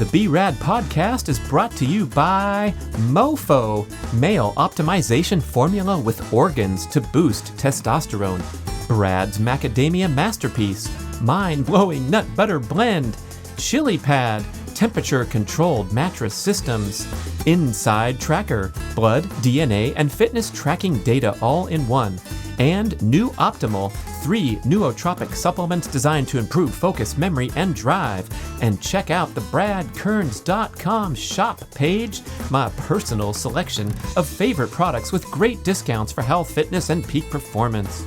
The B.rad podcast is brought to you by MoFo, male optimization formula with organs to boost testosterone. B.rad's macadamia masterpiece, mind-blowing nut butter blend. Chili Pad, temperature-controlled mattress systems. Inside Tracker, blood, DNA, and fitness tracking data all in one. And New Optimal, 3 nootropic supplements designed to improve focus, memory, and drive. And check out the bradkearns.com shop page, my personal selection of favorite products with great discounts for health, fitness, and peak performance.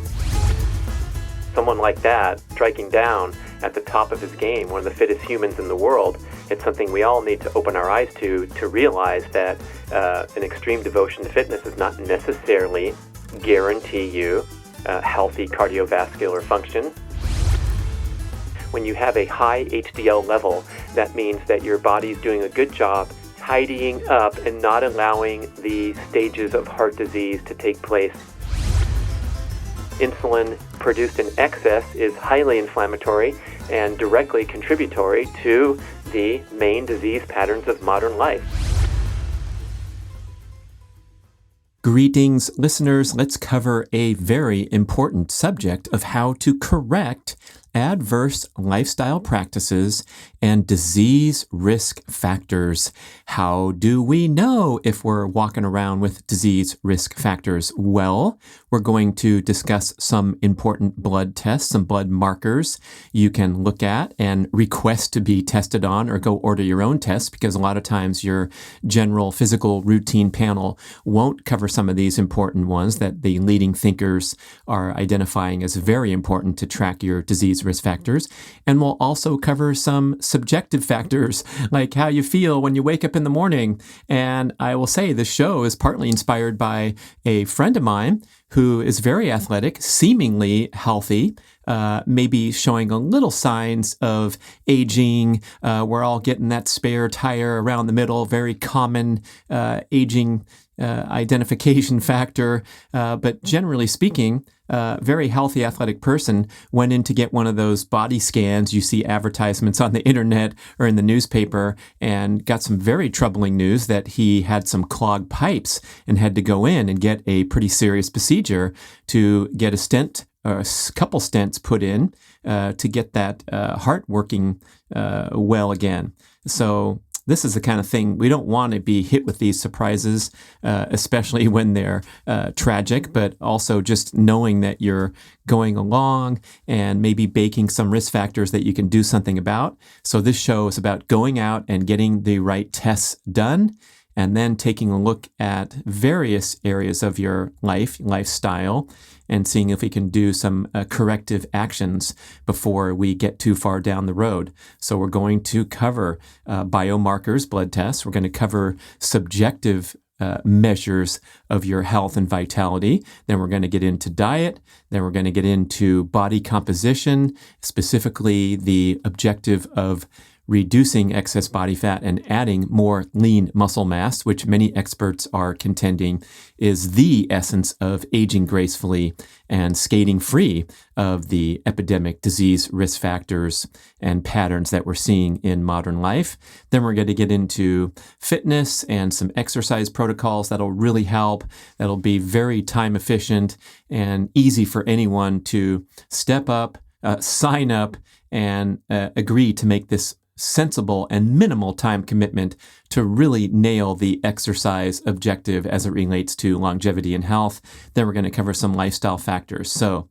Someone like that, striking down at the top of his game, one of the fittest humans in the world, it's something we all need to open our eyes to realize that an extreme devotion to fitness does not necessarily guarantee you healthy cardiovascular function. When you have a high HDL level, that means that your body's doing a good job tidying up and not allowing the stages of heart disease to take place. Insulin produced in excess is highly inflammatory and directly contributory to the main disease patterns of modern life. Greetings, listeners. Let's cover a very important subject of how to correct adverse lifestyle practices and disease risk factors. How do we know if we're walking around with disease risk factors? Well, we're going to discuss some important blood tests, some blood markers you can look at and request to be tested on, or go order your own test, because a lot of times your general physical routine panel won't cover some of these important ones that the leading thinkers are identifying as very important to track your disease risk factors. And we'll also cover some subjective factors, like how you feel when you wake up in the morning. And I will say this show is partly inspired by a friend of mine who is very athletic, seemingly healthy, maybe showing a little signs of aging. We're all getting that spare tire around the middle, very common aging identification factor. But generally speaking, very healthy athletic person went in to get one of those body scans you see advertisements on the internet or in the newspaper, and got some very troubling news that he had some clogged pipes and had to go in and get a pretty serious procedure to get a stent or a couple stents put in to get that heart working well again. So this is the kind of thing we don't want to be hit with, these surprises, especially when they're tragic, but also just knowing that you're going along and maybe baking some risk factors that you can do something about. So this show is about going out and getting the right tests done, and then taking a look at various areas of your lifestyle, and seeing if we can do some corrective actions before we get too far down the road. So we're going to cover biomarkers, blood tests. We're going to cover subjective measures of your health and vitality. Then we're going to get into diet. Then we're going to get into body composition, specifically the objective of reducing excess body fat and adding more lean muscle mass, which many experts are contending is the essence of aging gracefully and skating free of the epidemic disease risk factors and patterns that we're seeing in modern life. Then we're going to get into fitness and some exercise protocols that'll really help, that'll be very time efficient and easy for anyone to step up, sign up, and agree to make this sensible and minimal time commitment to really nail the exercise objective as it relates to longevity and health. Then we're going to cover some lifestyle factors. So,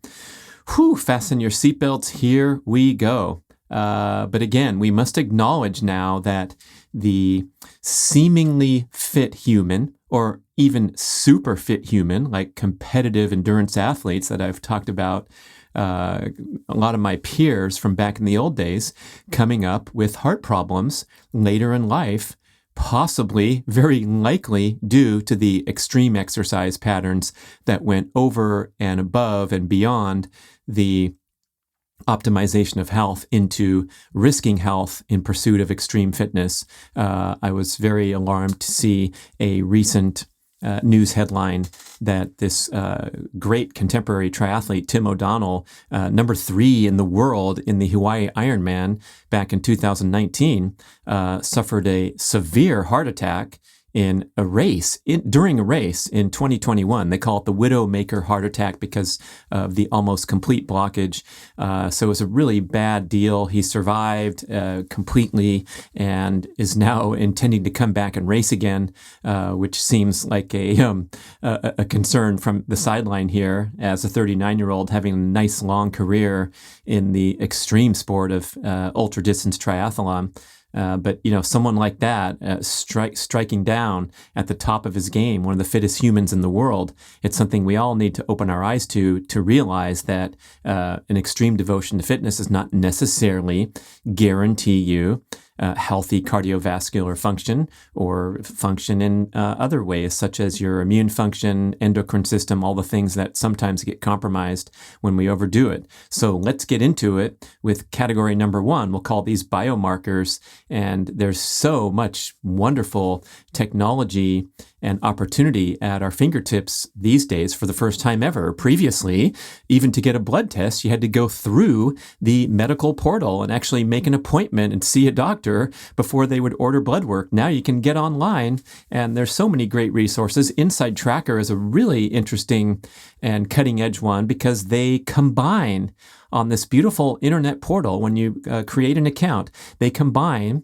fasten your seatbelts. Here we go. But again, we must acknowledge now that the seemingly fit human, or even super fit human, like competitive endurance athletes that I've talked about, a lot of my peers from back in the old days, coming up with heart problems later in life, possibly, very likely due to the extreme exercise patterns that went over and above and beyond the optimization of health into risking health in pursuit of extreme fitness. I was very alarmed to see a recent news headline that this great contemporary triathlete, Tim O'Donnell, number 3 in the world in the Hawaii Ironman back in 2019, suffered a severe heart attack in a race, during a race in 2021. They call it the Widowmaker heart attack because of the almost complete blockage. So it was a really bad deal. He survived completely and is now intending to come back and race again, which seems like a concern from the sideline here as a 39-year-old having a nice long career in the extreme sport of ultra-distance triathlon. But, someone like that striking down at the top of his game, one of the fittest humans in the world, it's something we all need to open our eyes to realize that an extreme devotion to fitness does not necessarily guarantee you healthy cardiovascular function or function in other ways, such as your immune function, endocrine system, all the things that sometimes get compromised when we overdo it. So let's get into it with category number 1. We'll call these biomarkers. And there's so much wonderful technology and opportunity at our fingertips these days for the first time ever. Previously, even to get a blood test, you had to go through the medical portal and actually make an appointment and see a doctor before they would order blood work. Now you can get online, and there's so many great resources. Inside Tracker is a really interesting and cutting edge one because they combine on this beautiful internet portal. When you create an account, they combine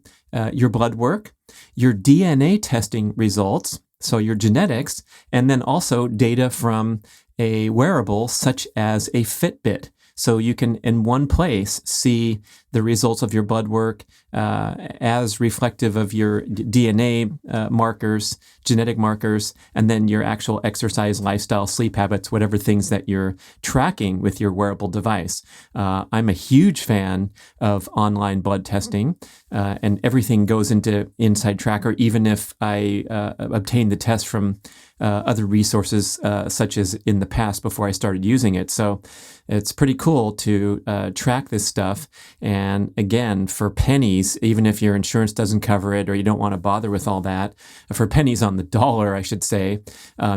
your blood work, your DNA testing results, so your genetics, and then also data from a wearable such as a Fitbit. So you can, in one place, see the results of your blood work as reflective of your DNA markers, genetic markers, and then your actual exercise, lifestyle, sleep habits, whatever things that you're tracking with your wearable device. I'm a huge fan of online blood testing, and everything goes into Inside Tracker, even if I obtain the test from other resources such as in the past before I started using it. So it's pretty cool to track this stuff. And again, for pennies, even if your insurance doesn't cover it or you don't want to bother with all that, for pennies on the dollar, I should say,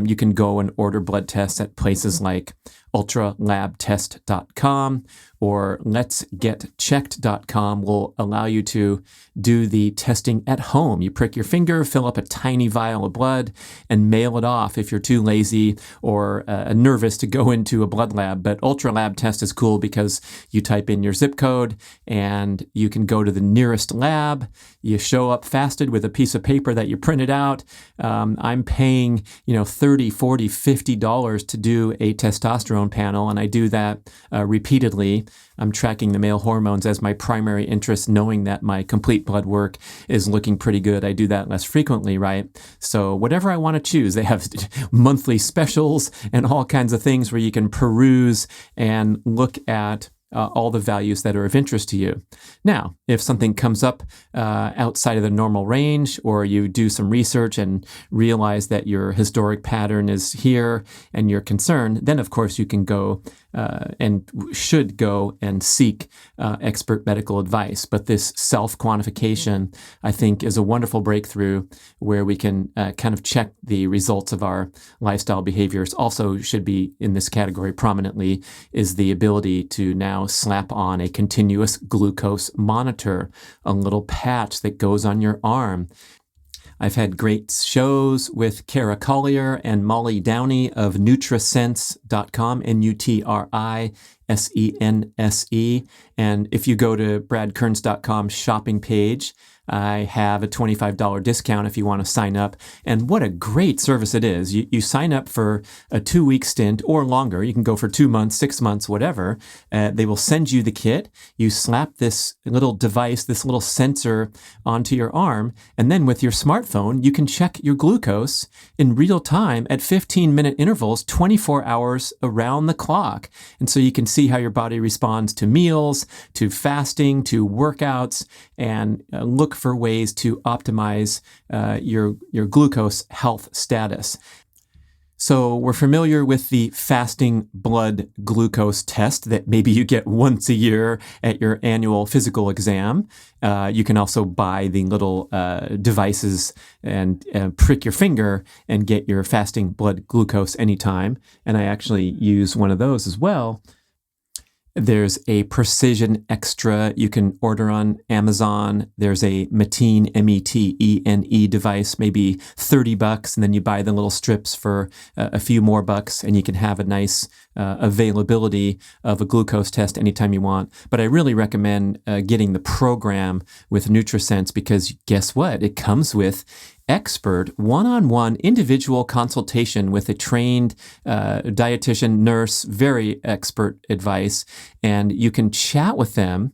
you can go and order blood tests at places like ultralabtest.com or letsgetchecked.com will allow you to do the testing at home. You prick your finger, fill up a tiny vial of blood, and mail it off if you're too lazy or nervous to go into a blood lab. But Ultralab Test is cool because you type in your zip code and you can go to the nearest lab. You show up fasted with a piece of paper that you printed out. I'm paying, $30, $40, $50 to do a testosterone panel, and I do that repeatedly. I'm tracking the male hormones as my primary interest, knowing that my complete blood work is looking pretty good. I do that less frequently, right? So whatever I want to choose, they have monthly specials and all kinds of things where you can peruse and look at all the values that are of interest to you. Now, if something comes up outside of the normal range, or you do some research and realize that your historic pattern is here and you're concerned, then of course you can go and should go and seek expert medical advice. But this self-quantification, I think, is a wonderful breakthrough where we can kind of check the results of our lifestyle behaviors. Also should be in this category prominently is the ability to now slap on a continuous glucose monitor, a little patch that goes on your arm. I've had great shows with Kara Collier and Molly Downey of Nutrisense.com, Nutrisense. And if you go to bradkearns.com shopping page, I have a $25 discount if you want to sign up. And what a great service it is. You sign up for a 2-week stint or longer. You can go for 2 months, 6 months, whatever. They will send you the kit. You slap this little device, this little sensor onto your arm. And then with your smartphone, you can check your glucose in real time at 15-minute intervals, 24 hours around the clock. And so you can see how your body responds to meals, to fasting, to workouts, and look for ways to optimize your glucose health status. So we're familiar with the fasting blood glucose test that maybe you get once a year at your annual physical exam. You can also buy the little devices and prick your finger and get your fasting blood glucose anytime. And I actually use one of those as well. There's a Precision Extra you can order on Amazon. There's a Metene, M-E-T-E-N-E device, maybe $30, and then you buy the little strips for a few more bucks, and you can have a nice availability of a glucose test anytime you want. But I really recommend getting the program with NutriSense because guess what? It comes with expert one-on-one individual consultation with a trained dietitian, nurse, very expert advice, and you can chat with them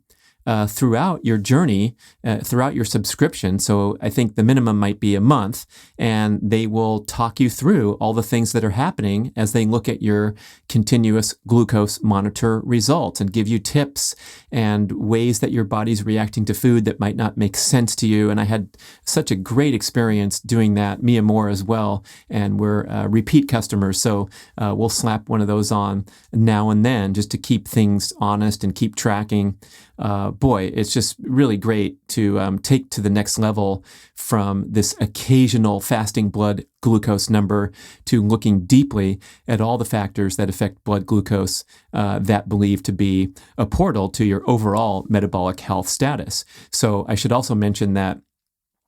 throughout your journey, throughout your subscription. So I think the minimum might be a month, and they will talk you through all the things that are happening as they look at your continuous glucose monitor results and give you tips and ways that your body's reacting to food that might not make sense to you. And I had such a great experience doing that, Mia Moore as well, and we're repeat customers. So we'll slap one of those on now and then just to keep things honest and keep tracking. Boy, it's just really great to take to the next level from this occasional fasting blood glucose number to looking deeply at all the factors that affect blood glucose that believe to be a portal to your overall metabolic health status. So I should also mention that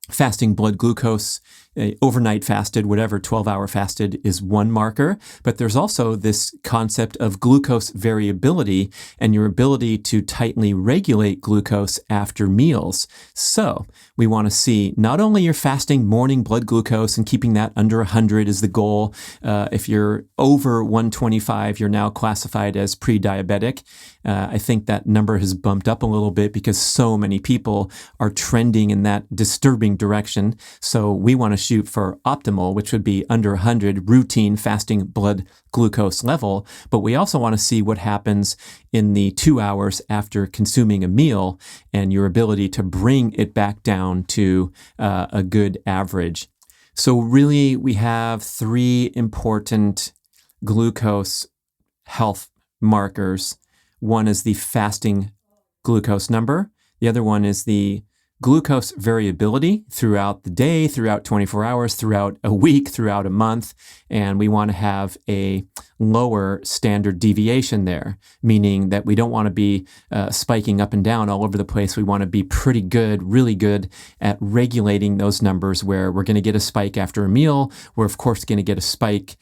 fasting blood glucose, overnight fasted, whatever, 12-hour fasted is one marker, but there's also this concept of glucose variability and your ability to tightly regulate glucose after meals. So we want to see not only your fasting morning blood glucose and keeping that under 100 is the goal. If you're over 125, you're now classified as pre-diabetic. I think that number has bumped up a little bit because so many people are trending in that disturbing direction. So we want to shoot for optimal, which would be under 100 routine fasting blood glucose level. But we also want to see what happens in the 2 hours after consuming a meal and your ability to bring it back down to a good average. So really, we have three important glucose health markers. One is the fasting glucose number. The other one is the glucose variability throughout the day, throughout 24 hours, throughout a week, throughout a month. And we want to have a lower standard deviation there, meaning that we don't want to be spiking up and down all over the place. We want to be pretty good, really good at regulating those numbers where we're going to get a spike after a meal. We're, of course, going to get a spike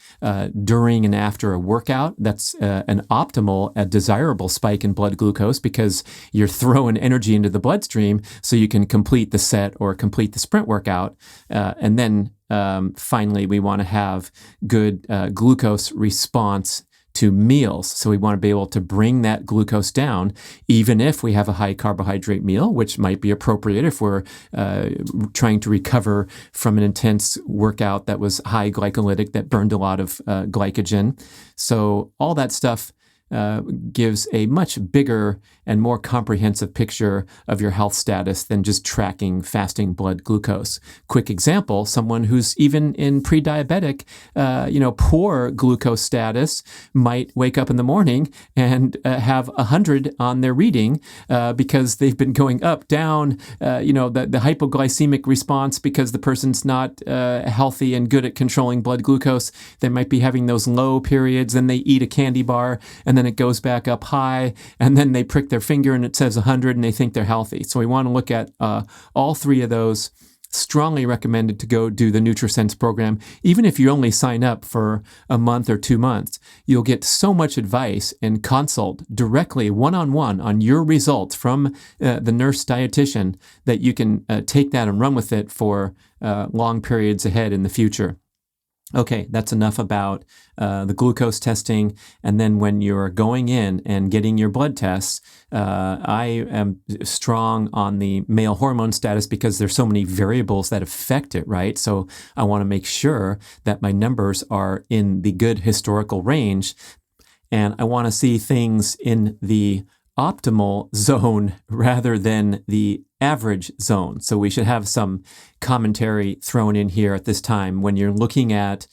during and after a workout. That's an optimal, a desirable spike in blood glucose because you're throwing energy into the bloodstream so you can complete the set or complete the sprint workout. And then finally, we want to have good glucose response to meals. So we want to be able to bring that glucose down, even if we have a high carbohydrate meal, which might be appropriate if we're trying to recover from an intense workout that was high glycolytic, that burned a lot of glycogen. So all that stuff gives a much bigger and more comprehensive picture of your health status than just tracking fasting blood glucose. Quick example, someone who's even in pre-diabetic, poor glucose status might wake up in the morning and have 100 on their reading because they've been going up, down, the hypoglycemic response because the person's not healthy and good at controlling blood glucose. They might be having those low periods, and they eat a candy bar, and then it goes back up high, and then they prick their finger and it says 100 and they think they're healthy. So we want to look at all three of those. Strongly recommended to go do the NutriSense program. Even if you only sign up for a month or 2 months, you'll get so much advice and consult directly one-on-one on your results from the nurse dietitian that you can take that and run with it for long periods ahead in the future. Okay, that's enough about the glucose testing. And then when you're going in and getting your blood tests, I am strong on the male hormone status because there's so many variables that affect it, right? So I want to make sure that my numbers are in the good historical range. And I want to see things in the optimal zone rather than the average zone. So we should have some commentary thrown in here at this time when you're looking at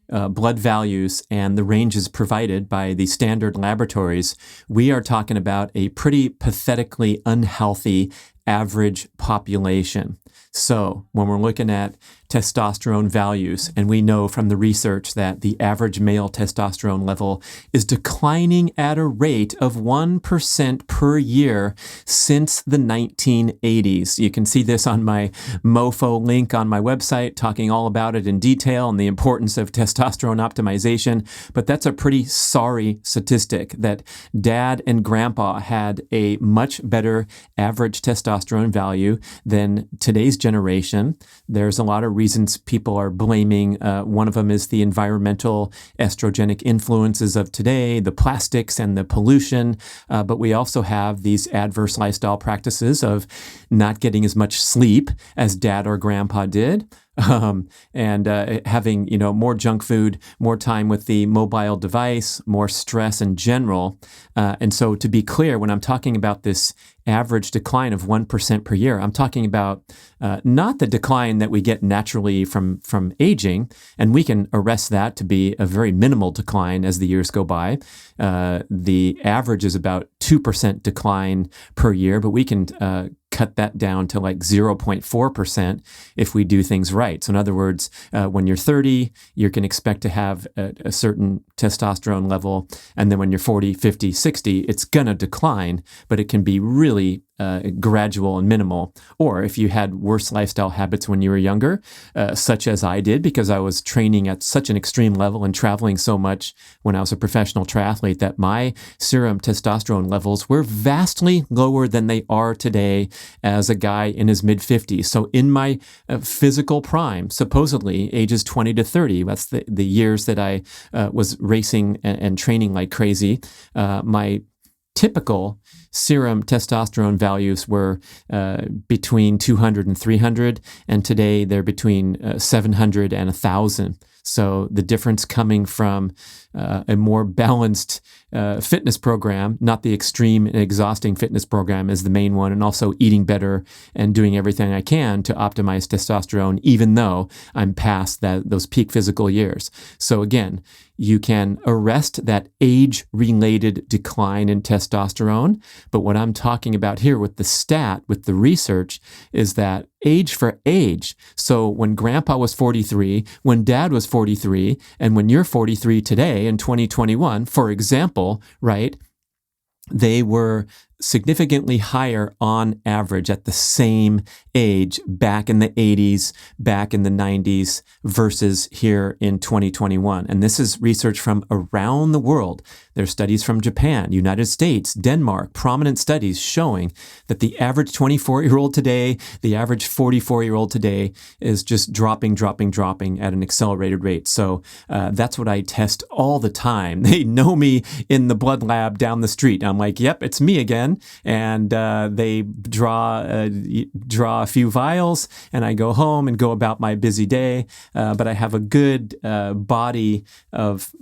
blood values and the ranges provided by the standard laboratories, we are talking about a pretty pathetically unhealthy average population. So when we're looking at testosterone values, and we know from the research that the average male testosterone level is declining at a rate of 1% per year since the 1980s. You can see this on my MoFo link on my website, talking all about it in detail and the importance of testosterone optimization. But that's a pretty sorry statistic that dad and grandpa had a much better average testosterone value than today's generation. There's a lot of reasons people are blaming. One of them is the environmental estrogenic influences of today, the plastics and the pollution. But we also have these adverse lifestyle practices of not getting as much sleep as dad or grandpa did. And having, more junk food, more time with the mobile device, more stress in general. And so to be clear, when I'm talking about this average decline of 1% per year, I'm talking about not the decline that we get naturally from aging, and we can arrest that to be a very minimal decline as the years go by. The average is about 2% decline per year, but we can cut that down to like 0.4% if we do things right. So in other words, when you're 30, you can expect to have a certain testosterone level. And then when you're 40, 50, 60, it's going to decline, but it can be really gradual and minimal. Or if you had worse lifestyle habits when you were younger, such as I did, because I was training at such an extreme level and traveling so much when I was a professional triathlete, that my serum testosterone levels were vastly lower than they are today as a guy in his mid-50s. So in my physical prime, supposedly ages 20 to 30, that's the years that I was racing and training like crazy, my typical serum testosterone values were between 200 and 300, and today they're between 700 and 1,000. So the difference coming from a more balanced fitness program, not the extreme and exhausting fitness program is the main one, and also eating better and doing everything I can to optimize testosterone, even though I'm past those peak physical years. So again, you can arrest that age-related decline in testosterone, but what I'm talking about here with the research, is that age for age. So when grandpa was 43, when dad was 43, and when you're 43 today in 2021, for example, right, they were significantly higher on average at the same age back in the 80s, back in the 90s versus here in 2021. And this is research from around the world. There's studies from Japan, United States, Denmark, prominent studies showing that the average 24-year-old today, the average 44-year-old today is just dropping at an accelerated rate. So that's what I test all the time. They know me in the blood lab down the street. I'm like, yep, it's me again. And they draw a few vials, and I go home and go about my busy day. But I have a good body of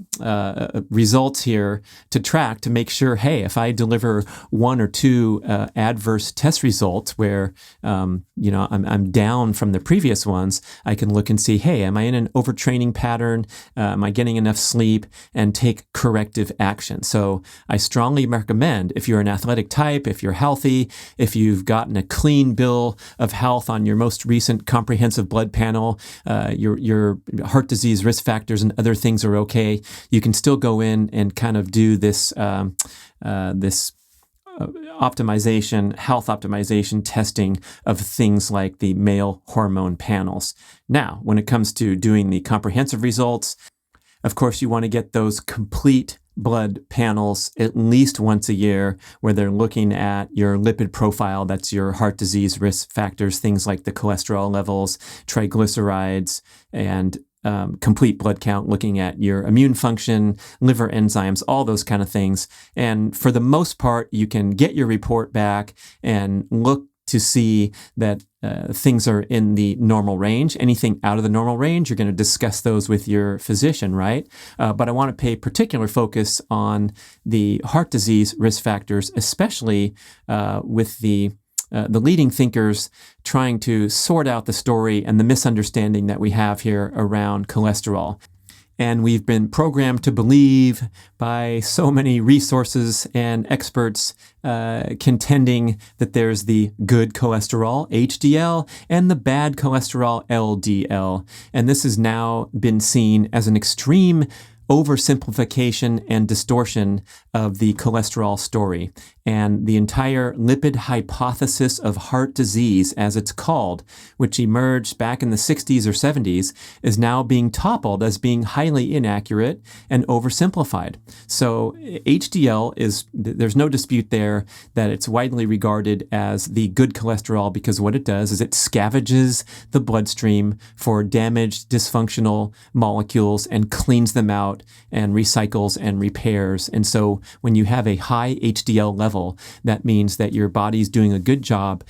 results here to track to make sure, hey, if I deliver one or two adverse test results where I'm down from the previous ones, I can look and see, hey, am I in an overtraining pattern? Am I getting enough sleep? And take corrective action. So I strongly recommend, if you're an athletic type, if you're healthy, if you've gotten a clean bill of health on your most recent comprehensive blood panel, your heart disease risk factors and other things are okay, you can still go in and kind of do this optimization, health optimization testing of things like the male hormone panels. Now, when it comes to doing the comprehensive results, of course, you want to get those complete blood panels at least once a year, where they're looking at your lipid profile, that's your heart disease risk factors, things like the cholesterol levels, triglycerides, and complete blood count, looking at your immune function, liver enzymes, all those kind of things. And for the most part, you can get your report back and look to see that things are in the normal range. Anything out of the normal range, you're going to discuss those with your physician, right? But I want to pay particular focus on the heart disease risk factors, especially with the leading thinkers trying to sort out the story and the misunderstanding that we have here around cholesterol. And we've been programmed to believe by so many resources and experts contending that there's the good cholesterol, HDL, and the bad cholesterol, LDL. And this has now been seen as an extreme oversimplification and distortion of the cholesterol story. And the entire lipid hypothesis of heart disease, as it's called, which emerged back in the 60s or 70s, is now being toppled as being highly inaccurate and oversimplified. So HDL there's no dispute there that it's widely regarded as the good cholesterol, because what it does is it scavenges the bloodstream for damaged, dysfunctional molecules and cleans them out and recycles and repairs. And so when you have a high HDL level, that means that your body's doing a good job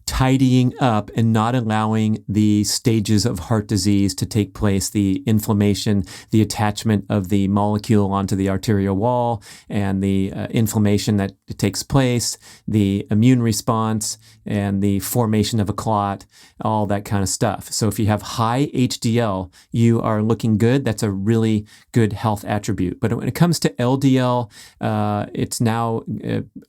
tidying up and not allowing the stages of heart disease to take place, the inflammation, the attachment of the molecule onto the arterial wall, and the inflammation that takes place, the immune response, and the formation of a clot, all that kind of stuff. So if you have high HDL, you are looking good. That's a really good health attribute. But when it comes to LDL, it's now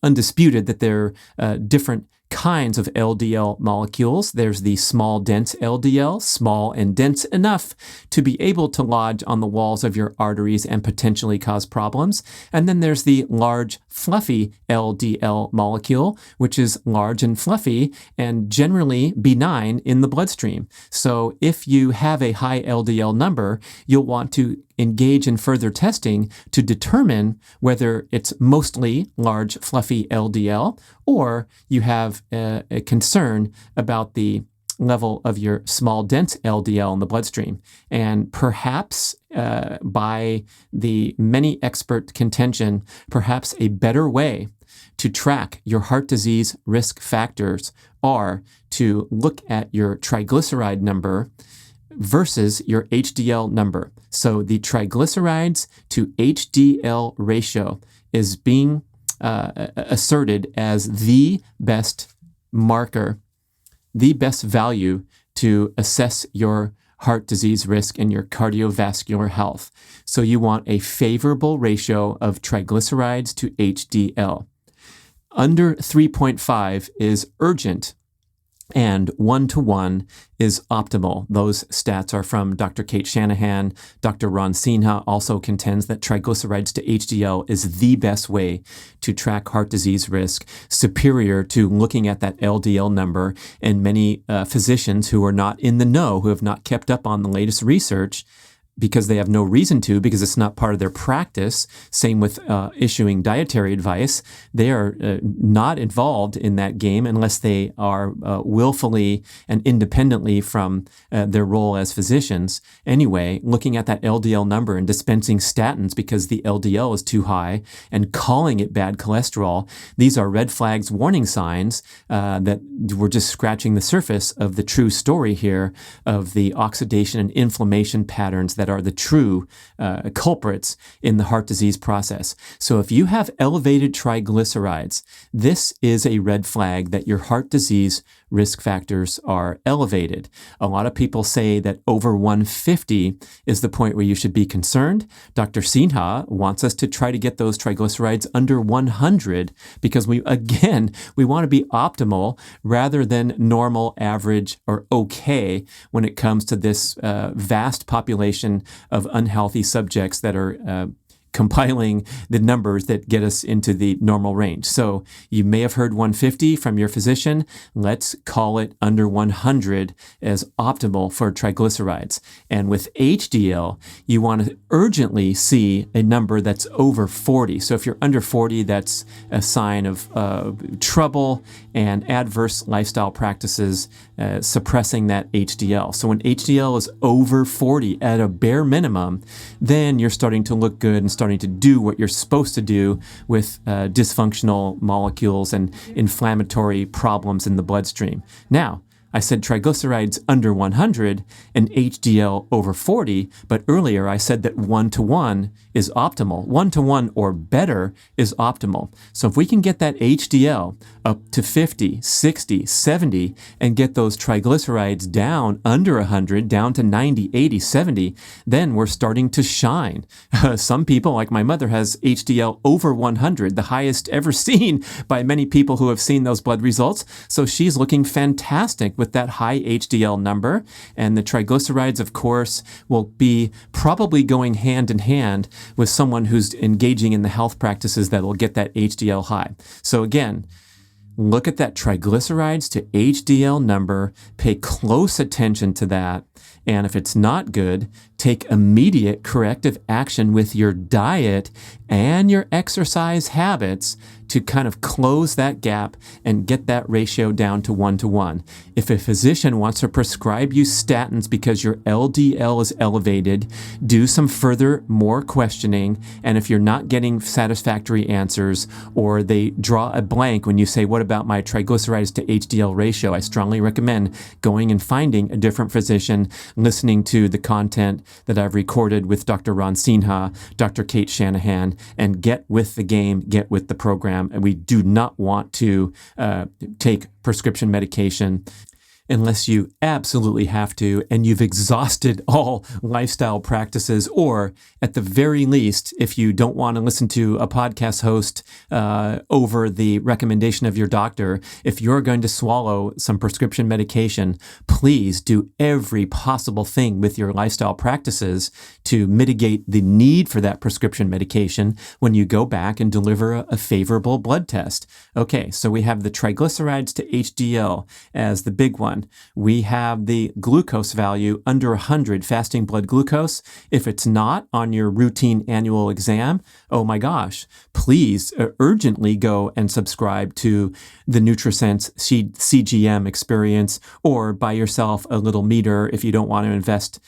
undisputed that there are different kinds of LDL molecules. There's the small, dense LDL, small and dense enough to be able to lodge on the walls of your arteries and potentially cause problems. And then there's the large, fluffy LDL molecule, which is large and fluffy and generally benign in the bloodstream. So if you have a high LDL number, you'll want to engage in further testing to determine whether it's mostly large, fluffy LDL, or you have a concern about the level of your small, dense LDL in the bloodstream. And perhaps by the many expert contention, perhaps a better way to track your heart disease risk factors are to look at your triglyceride number versus your HDL number. So the triglycerides to HDL ratio is being asserted as the best marker, the best value to assess your heart disease risk and your cardiovascular health. So you want a favorable ratio of triglycerides to HDL. Under 3.5 is urgent, and 1-to-1 is optimal. Those stats are from Dr. Kate Shanahan. Dr. Ron Sinha also contends that triglycerides to HDL is the best way to track heart disease risk, superior to looking at that LDL number. And many physicians who are not in the know, who have not kept up on the latest research, because they have no reason to, because it's not part of their practice. Same with issuing dietary advice. They are not involved in that game unless they are willfully and independently from their role as physicians. Anyway, looking at that LDL number and dispensing statins because the LDL is too high and calling it bad cholesterol, these are red flags, warning signs that we're just scratching the surface of the true story here of the oxidation and inflammation patterns that are the true culprits in the heart disease process. So if you have elevated triglycerides, this is a red flag that your heart disease risk factors are elevated. A lot of people say that over 150 is the point where you should be concerned. Dr. Sinha wants us to try to get those triglycerides under 100 because we want to be optimal rather than normal, average, or okay when it comes to this vast population of unhealthy subjects that are compiling the numbers that get us into the normal range. So you may have heard 150 from your physician. Let's call it under 100 as optimal for triglycerides. And with HDL, you want to urgently see a number that's over 40. So if you're under 40, that's a sign of trouble and adverse lifestyle practices suppressing that HDL. So when HDL is over 40 at a bare minimum, then you're starting to look good and starting to do what you're supposed to do with dysfunctional molecules and inflammatory problems in the bloodstream. Now, I said triglycerides under 100 and HDL over 40, but earlier I said that 1-to-1 is optimal. 1-to-1 or better is optimal. So if we can get that HDL up to 50, 60, 70, and get those triglycerides down under 100, down to 90, 80, 70, then we're starting to shine. Some people, like my mother, has HDL over 100, the highest ever seen by many people who have seen those blood results. So she's looking fantastic with that high HDL number. And the triglycerides, of course, will be probably going hand in hand with someone who's engaging in the health practices that will get that HDL high. So again, look at that triglycerides to HDL number, pay close attention to that, and if it's not good, take immediate corrective action with your diet and your exercise habits to kind of close that gap and get that ratio down to 1-to-1. If a physician wants to prescribe you statins because your LDL is elevated, do some further, more questioning. And if you're not getting satisfactory answers, or they draw a blank when you say, what about my triglycerides to HDL ratio? I strongly recommend going and finding a different physician, listening to the content that I've recorded with Dr. Ron Sinha, Dr. Kate Shanahan, and get with the game, get with the program. And we do not want to take prescription medication unless you absolutely have to and you've exhausted all lifestyle practices, or at the very least, if you don't want to listen to a podcast host over the recommendation of your doctor, if you're going to swallow some prescription medication, please do every possible thing with your lifestyle practices to mitigate the need for that prescription medication when you go back and deliver a favorable blood test. Okay, so we have the triglycerides to HDL as the big one. We have the glucose value under 100 fasting blood glucose. If it's not on your routine annual exam, oh my gosh, please urgently go and subscribe to the NutriSense CGM experience, or buy yourself a little meter if you don't want to invest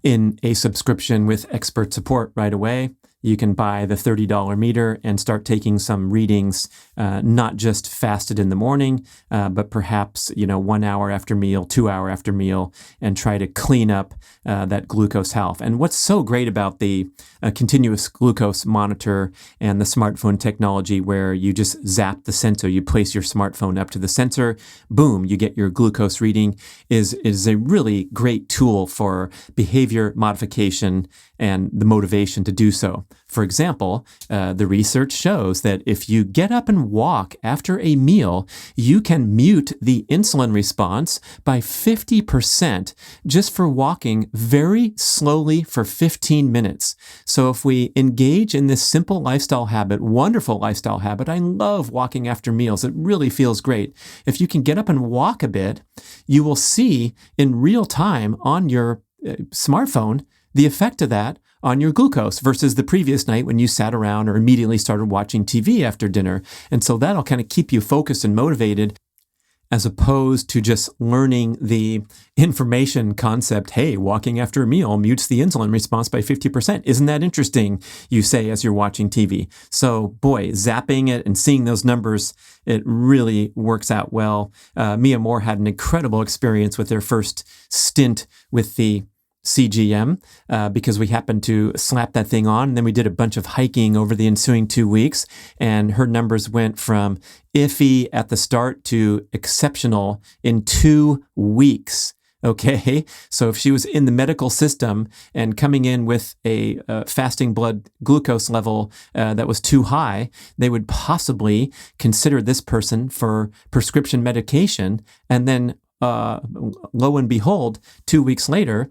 in a subscription with expert support right away. You can buy the $30 meter and start taking some readings, not just fasted in the morning, but perhaps 1 hour after meal, 2 hour after meal, and try to clean up that glucose health. And what's so great about the continuous glucose monitor and the smartphone technology, where you just zap the sensor, you place your smartphone up to the sensor, boom, you get your glucose reading, is a really great tool for behavior modification and the motivation to do so. For example, the research shows that if you get up and walk after a meal, you can mute the insulin response by 50% just for walking very slowly for 15 minutes. So if we engage in this simple lifestyle habit, wonderful lifestyle habit, I love walking after meals. It really feels great. If you can get up and walk a bit, you will see in real time on your smartphone the effect of that on your glucose versus the previous night when you sat around or immediately started watching TV after dinner. And so that'll kind of keep you focused and motivated, as opposed to just learning the information concept, hey, walking after a meal mutes the insulin response by 50%. Isn't that interesting? You say as you're watching TV. So boy, zapping it and seeing those numbers, it really works out well. Mia Moore had an incredible experience with their first stint with the CGM because we happened to slap that thing on, and then we did a bunch of hiking over the ensuing 2 weeks, and her numbers went from iffy at the start to exceptional in 2 weeks. Okay, so if she was in the medical system and coming in with a fasting blood glucose level that was too high, they would possibly consider this person for prescription medication, and then lo and behold, 2 weeks later,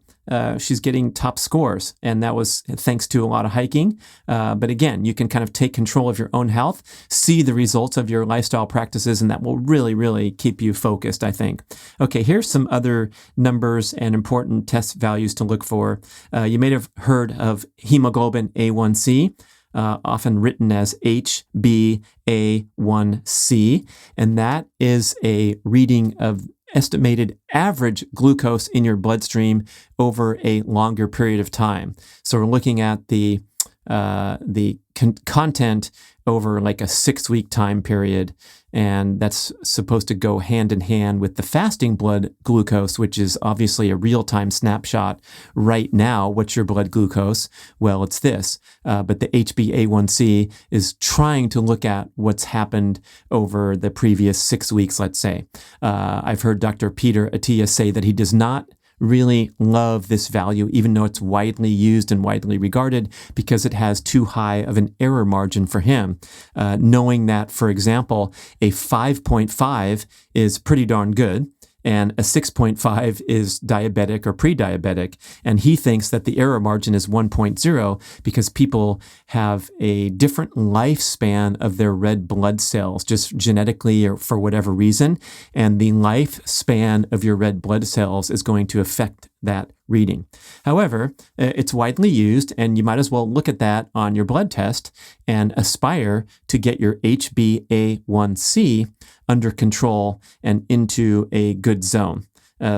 she's getting top scores. And that was thanks to a lot of hiking. But again, you can kind of take control of your own health, see the results of your lifestyle practices, and that will really, really keep you focused, I think. Okay, here's some other numbers and important test values to look for. You may have heard of hemoglobin A1c. Often written as HbA1c, and that is a reading of estimated average glucose in your bloodstream over a longer period of time. So we're looking at the the content over like a 6-week time period. And that's supposed to go hand in hand with the fasting blood glucose, which is obviously a real-time snapshot right now. What's your blood glucose? Well, it's this. But the HbA1c is trying to look at what's happened over the previous 6 weeks, let's say. I've heard Dr. Peter Attia say that he does not really love this value, even though it's widely used and widely regarded, because it has too high of an error margin for him. Knowing that, for example, a 5.5 is pretty darn good, and a 6.5 is diabetic or pre-diabetic. And he thinks that the error margin is 1.0 because people have a different lifespan of their red blood cells, just genetically or for whatever reason. And the lifespan of your red blood cells is going to affect that reading. However, it's widely used, and you might as well look at that on your blood test and aspire to get your HbA1c under control and into a good zone.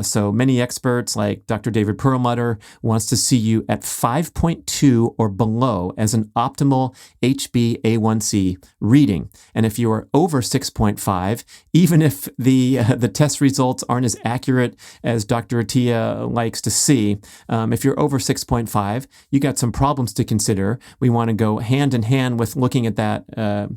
So many experts like Dr. David Perlmutter wants to see you at 5.2 or below as an optimal HbA1c reading. And if you are over 6.5, even if the test results aren't as accurate as Dr. Attia likes to see, if you're over 6.5, you got some problems to consider. We want to go hand in hand with looking at that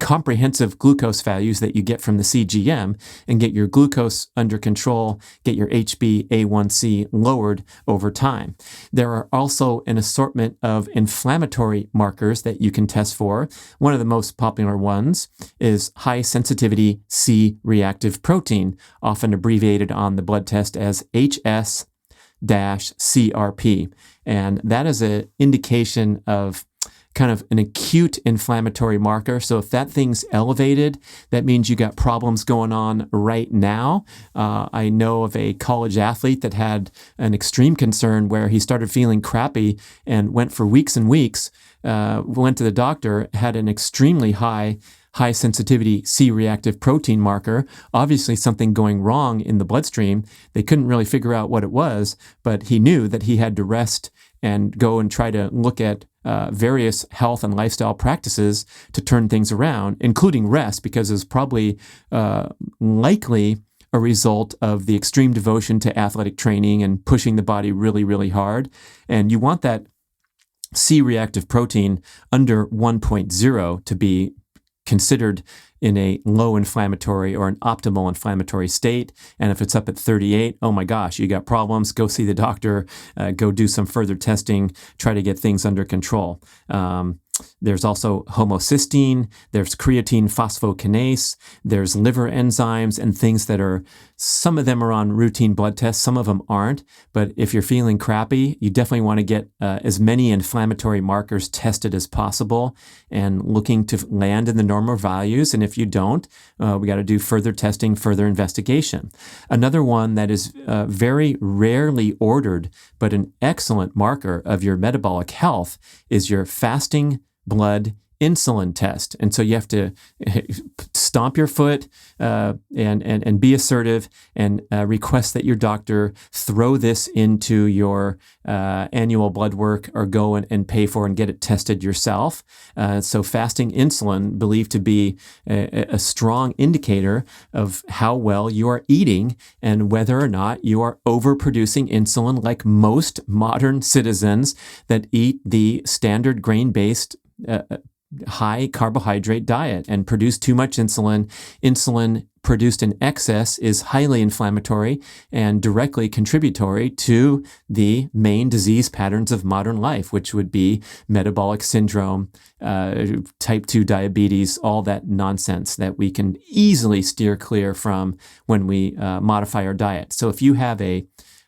comprehensive glucose values that you get from the CGM and get your glucose under control, get your HbA1c lowered over time. There are also an assortment of inflammatory markers that you can test for. One of the most popular ones is high sensitivity C-reactive protein, often abbreviated on the blood test as HS-CRP. And that is an indication of kind of an acute inflammatory marker. So if that thing's elevated, that means you got problems going on right now. I know of a college athlete that had an extreme concern where he started feeling crappy and went for weeks and weeks, went to the doctor, had an extremely high sensitivity C-reactive protein marker, obviously something going wrong in the bloodstream. They couldn't really figure out what it was, but he knew that he had to rest and go and try to look at various health and lifestyle practices to turn things around, including rest, because it's probably likely a result of the extreme devotion to athletic training and pushing the body really, really hard. And you want that C-reactive protein under 1.0 to be considered in a low inflammatory or an optimal inflammatory state. And if it's up at 38, oh my gosh, you got problems, go see the doctor, go do some further testing, try to get things under control. There's also homocysteine, there's creatine phosphokinase, there's liver enzymes and things that are, some of them are on routine blood tests, some of them aren't. But if you're feeling crappy, you definitely want to get as many inflammatory markers tested as possible and looking to land in the normal values. And if you don't, we got to do further testing, further investigation. Another one that is very rarely ordered, but an excellent marker of your metabolic health is your fasting blood insulin test. And so you have to stomp your foot and be assertive and request that your doctor throw this into your annual blood work or go and pay for and get it tested yourself. So fasting insulin believed to be a strong indicator of how well you are eating and whether or not you are overproducing insulin like most modern citizens that eat the standard grain-based high carbohydrate diet and produce too much insulin. Insulin produced in excess is highly inflammatory and directly contributory to the main disease patterns of modern life, which would be metabolic syndrome, type 2 diabetes, all that nonsense that we can easily steer clear from when we modify our diet. So if you have a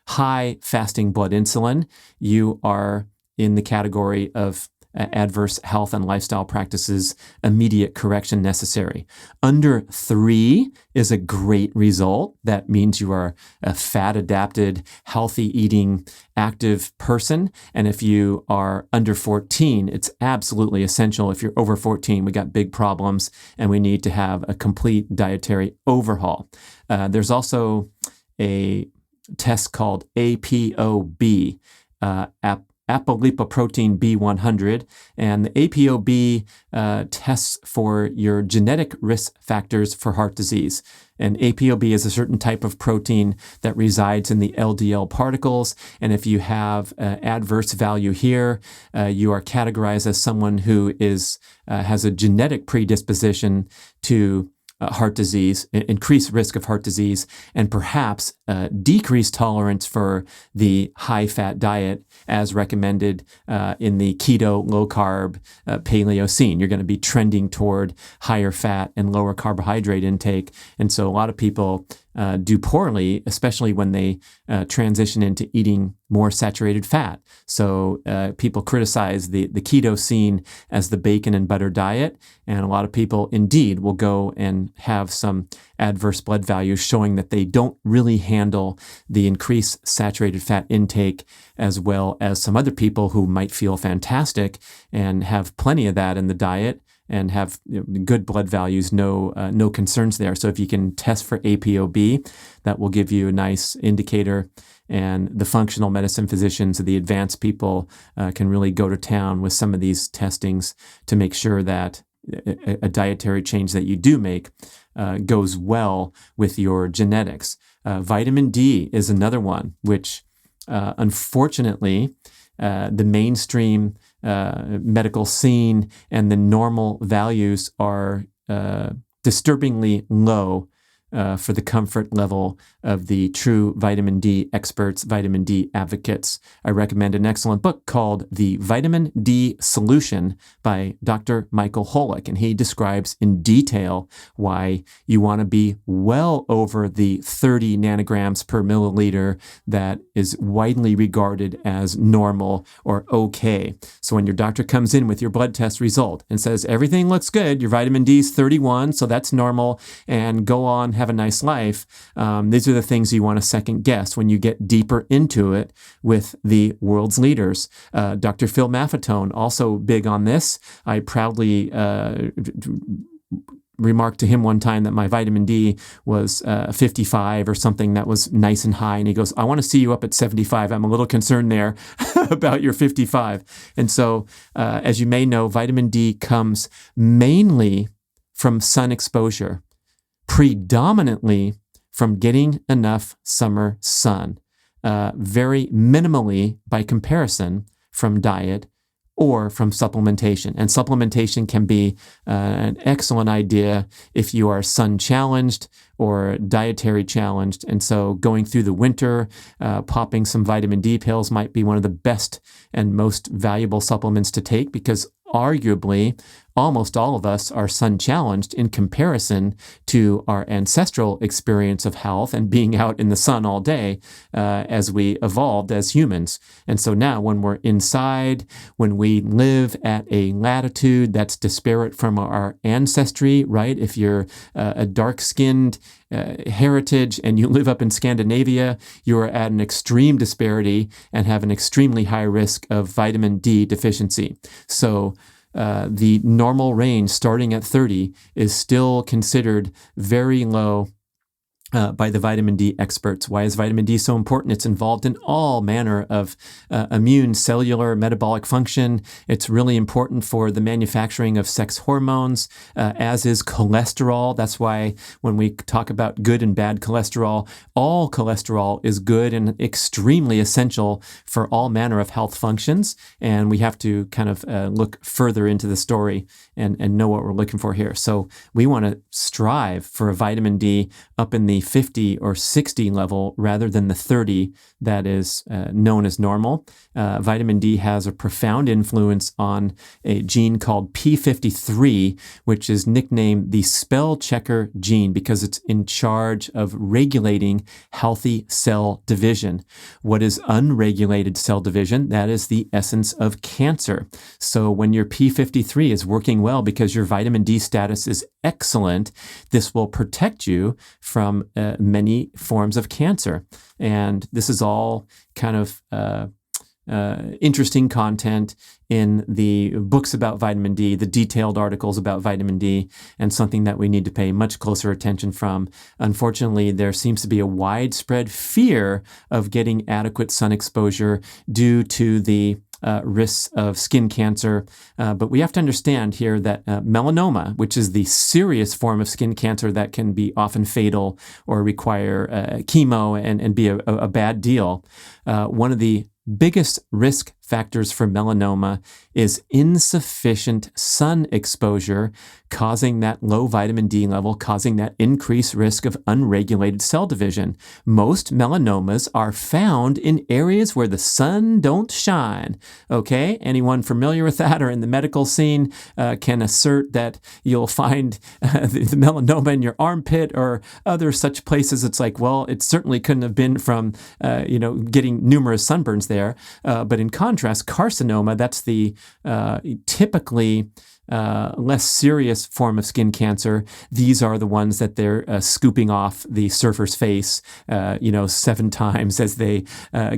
high fasting blood insulin, you are in the category of adverse health and lifestyle practices, immediate correction necessary. Under 3 is a great result. That means you are a fat-adapted, healthy eating, active person. And if you are under 14, it's absolutely essential. If you're over 14, we got big problems and we need to have a complete dietary overhaul. There's also a test called ApoB, apolipoprotein B100, and the ApoB tests for your genetic risk factors for heart disease. And ApoB is a certain type of protein that resides in the LDL particles. And if you have adverse value here, you are categorized as someone who has a genetic predisposition to heart disease, increased risk of heart disease, and perhaps decreased tolerance for the high-fat diet as recommended in the keto, low-carb, Paleocene. You're going to be trending toward higher fat and lower carbohydrate intake. And so a lot of people do poorly, especially when they transition into eating more saturated fat. So people criticize the keto scene as the bacon and butter diet, and a lot of people indeed will go and have some adverse blood values showing that they don't really handle the increased saturated fat intake as well as some other people who might feel fantastic and have plenty of that in the diet and have good blood values, no concerns there. So if you can test for ApoB, that will give you a nice indicator. And the functional medicine physicians, the advanced people, can really go to town with some of these testings to make sure that a dietary change that you do make goes well with your genetics. Vitamin D is another one, which unfortunately, the mainstream medical scene and the normal values are disturbingly low for the comfort level of the true vitamin D experts, vitamin D advocates. I recommend an excellent book called The Vitamin D Solution by Dr. Michael Holick, and he describes in detail why you want to be well over the 30 nanograms per milliliter that is widely regarded as normal or okay. So when your doctor comes in with your blood test result and says, everything looks good, your vitamin D is 31, so that's normal, and go on, have a nice life, these are the things you want to second guess when you get deeper into it with the world's leaders. Dr. Phil Maffetone, also big on this. I proudly remarked to him one time that my vitamin D was 55 or something that was nice and high. And he goes, I want to see you up at 75. I'm a little concerned there about your 55. And so, as you may know, vitamin D comes mainly from sun exposure, predominantly from getting enough summer sun, very minimally by comparison from diet or from supplementation. And supplementation can be an excellent idea if you are sun challenged or dietary challenged. And so going through the winter, popping some vitamin D pills might be one of the best and most valuable supplements to take, because arguably almost all of us are sun challenged in comparison to our ancestral experience of health and being out in the sun all day as we evolved as humans. And so now when we're inside, when we live at a latitude that's disparate from our ancestry, right? If you're a dark-skinned heritage and you live up in Scandinavia, you are at an extreme disparity and have an extremely high risk of vitamin D deficiency. So the normal range starting at 30 is still considered very low by the vitamin D experts. Why is vitamin D so important? It's involved in all manner of immune, cellular, metabolic function. It's really important for the manufacturing of sex hormones, as is cholesterol. That's why when we talk about good and bad cholesterol, all cholesterol is good and extremely essential for all manner of health functions. And we have to kind of look further into the story and know what we're looking for here. So we want to strive for a vitamin D up in the 50 or 60 level rather than the 30 that is known as normal. Vitamin D has a profound influence on a gene called P53, which is nicknamed the spell checker gene because it's in charge of regulating healthy cell division. What is unregulated cell division? That is the essence of cancer. So when your P53 is working well because your vitamin D status is excellent, this will protect you from many forms of cancer. And this is all kind of interesting content in the books about vitamin D, the detailed articles about vitamin D, and something that we need to pay much closer attention from. Unfortunately, there seems to be a widespread fear of getting adequate sun exposure due to the risks of skin cancer. But we have to understand here that melanoma, which is the serious form of skin cancer that can be often fatal or require chemo and be a bad deal, one of the biggest risk factors for melanoma is insufficient sun exposure, causing that low vitamin D level, causing that increased risk of unregulated cell division. Most melanomas are found in areas where the sun don't shine. Okay, anyone familiar with that or in the medical scene can assert that you'll find the melanoma in your armpit or other such places. It's like, well, it certainly couldn't have been from getting numerous sunburns there. But in contrast, carcinoma, that's the typically less serious form of skin cancer. These are the ones that they're scooping off the surfer's face, 7 times as they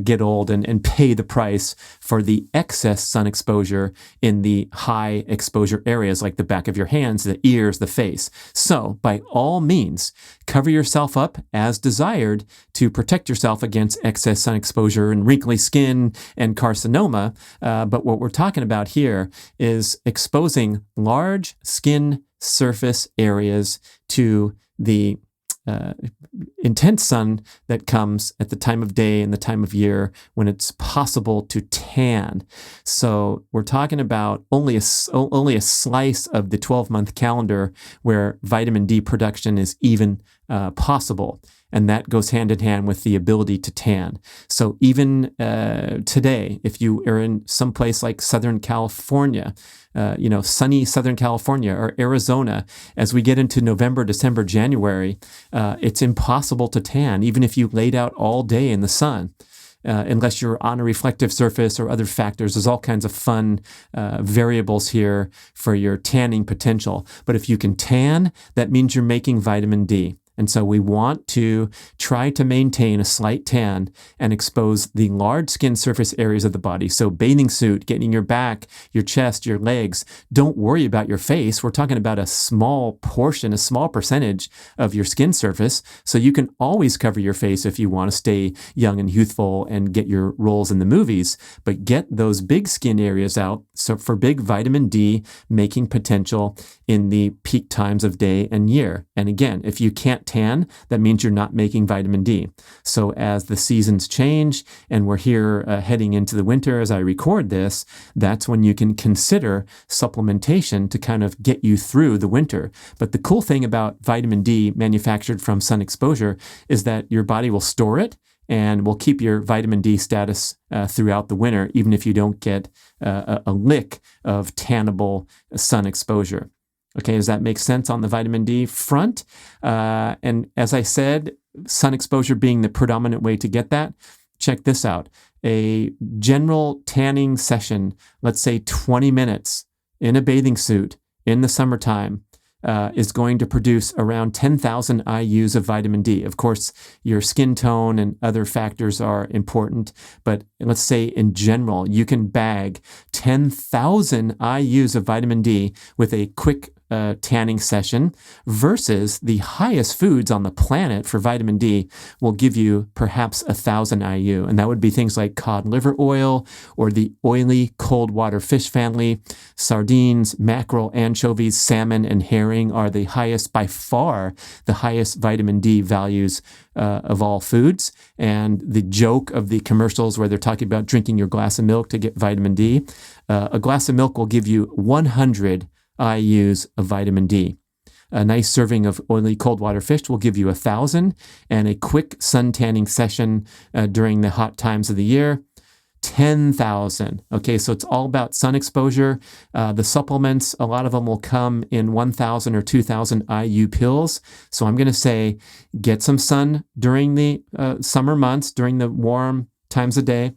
get old and pay the price for the excess sun exposure in the high exposure areas like the back of your hands, the ears, the face. So by all means, cover yourself up as desired to protect yourself against excess sun exposure and wrinkly skin and carcinoma. But what we're talking about here is exposing large skin surface areas to the intense sun that comes at the time of day and the time of year when it's possible to tan. So we're talking about only a slice of the 12-month calendar where vitamin D production is even possible. And that goes hand in hand with the ability to tan. So even today, if you are in some place like Southern California, sunny Southern California or Arizona, as we get into November, December, January, it's impossible to tan, even if you laid out all day in the sun. Unless you're on a reflective surface or other factors. There's all kinds of fun variables here for your tanning potential. But if you can tan, that means you're making vitamin D. And so we want to try to maintain a slight tan and expose the large skin surface areas of the body. So bathing suit, getting your back, your chest, your legs. Don't worry about your face. We're talking about a small portion, a small percentage of your skin surface. So you can always cover your face if you want to stay young and youthful and get your roles in the movies. But get those big skin areas out. So for big vitamin D making potential in the peak times of day and year. And again, if you can't tan, that means you're not making vitamin D. So as the seasons change and we're here heading into the winter as I record this, that's when you can consider supplementation to kind of get you through the winter. But the cool thing about vitamin D manufactured from sun exposure is that your body will store it and will keep your vitamin D status throughout the winter, even if you don't get a lick of tannable sun exposure. Okay, does that make sense on the vitamin D front? And as I said, sun exposure being the predominant way to get that, check this out. A general tanning session, let's say 20 minutes in a bathing suit in the summertime, is going to produce around 10,000 IUs of vitamin D. Of course, your skin tone and other factors are important, but let's say in general, you can bag 10,000 IUs of vitamin D with a quick tanning session versus the highest foods on the planet for vitamin D will give you perhaps 1,000 IU. And that would be things like cod liver oil or the oily cold water fish family. Sardines, mackerel, anchovies, salmon, and herring are the highest, by far, the highest vitamin D values of all foods. And the joke of the commercials where they're talking about drinking your glass of milk to get vitamin D, a glass of milk will give you 100 IUs of vitamin D. A nice serving of oily cold water fish will give you 1,000, and a quick sun tanning session during the hot times of the year, 10,000. Okay, so it's all about sun exposure. The supplements, a lot of them will come in 1,000 or 2,000 IU pills. So I'm going to say get some sun during the summer months, during the warm times of day,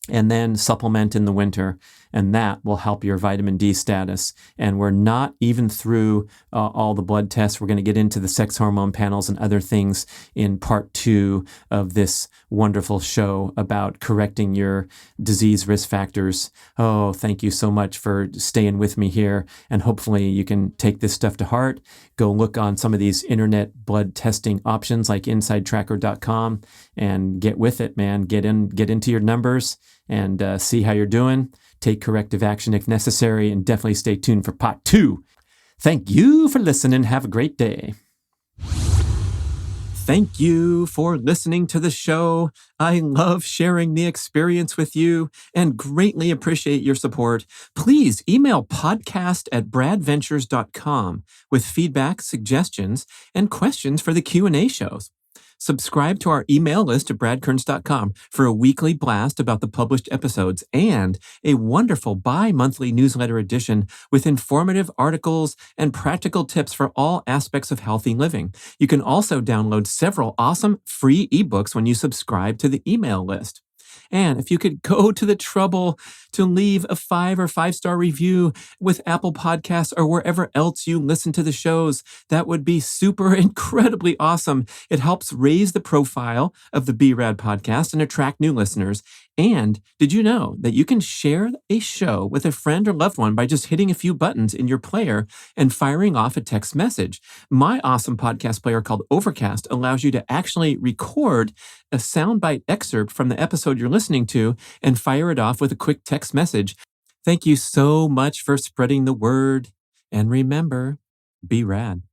and then supplement in the winter. And that will help your vitamin D status. And we're not even through all the blood tests. We're going to get into the sex hormone panels and other things in part 2 of this wonderful show about correcting your disease risk factors. Oh, thank you so much for staying with me here. And hopefully you can take this stuff to heart. Go look on some of these internet blood testing options like InsideTracker.com and get with it, man. Get into your numbers and see how you're doing. Take corrective action if necessary, and definitely stay tuned for part 2. Thank you for listening. Have a great day. Thank you for listening to the show. I love sharing the experience with you and greatly appreciate your support. Please email podcast@bradventures.com with feedback, suggestions, and questions for the Q&A shows. Subscribe to our email list at bradkearns.com for a weekly blast about the published episodes and a wonderful bi-monthly newsletter edition with informative articles and practical tips for all aspects of healthy living. You can also download several awesome free ebooks when you subscribe to the email list. And if you could go to the trouble to leave a 5 or 5-star review with Apple Podcasts or wherever else you listen to the shows, that would be super incredibly awesome. It helps raise the profile of the B.rad podcast and attract new listeners. And did you know that you can share a show with a friend or loved one by just hitting a few buttons in your player and firing off a text message? My awesome podcast player called Overcast allows you to actually record a soundbite excerpt from the episode you're listening to and fire it off with a quick text message. Thank you so much for spreading the word. And remember, be rad.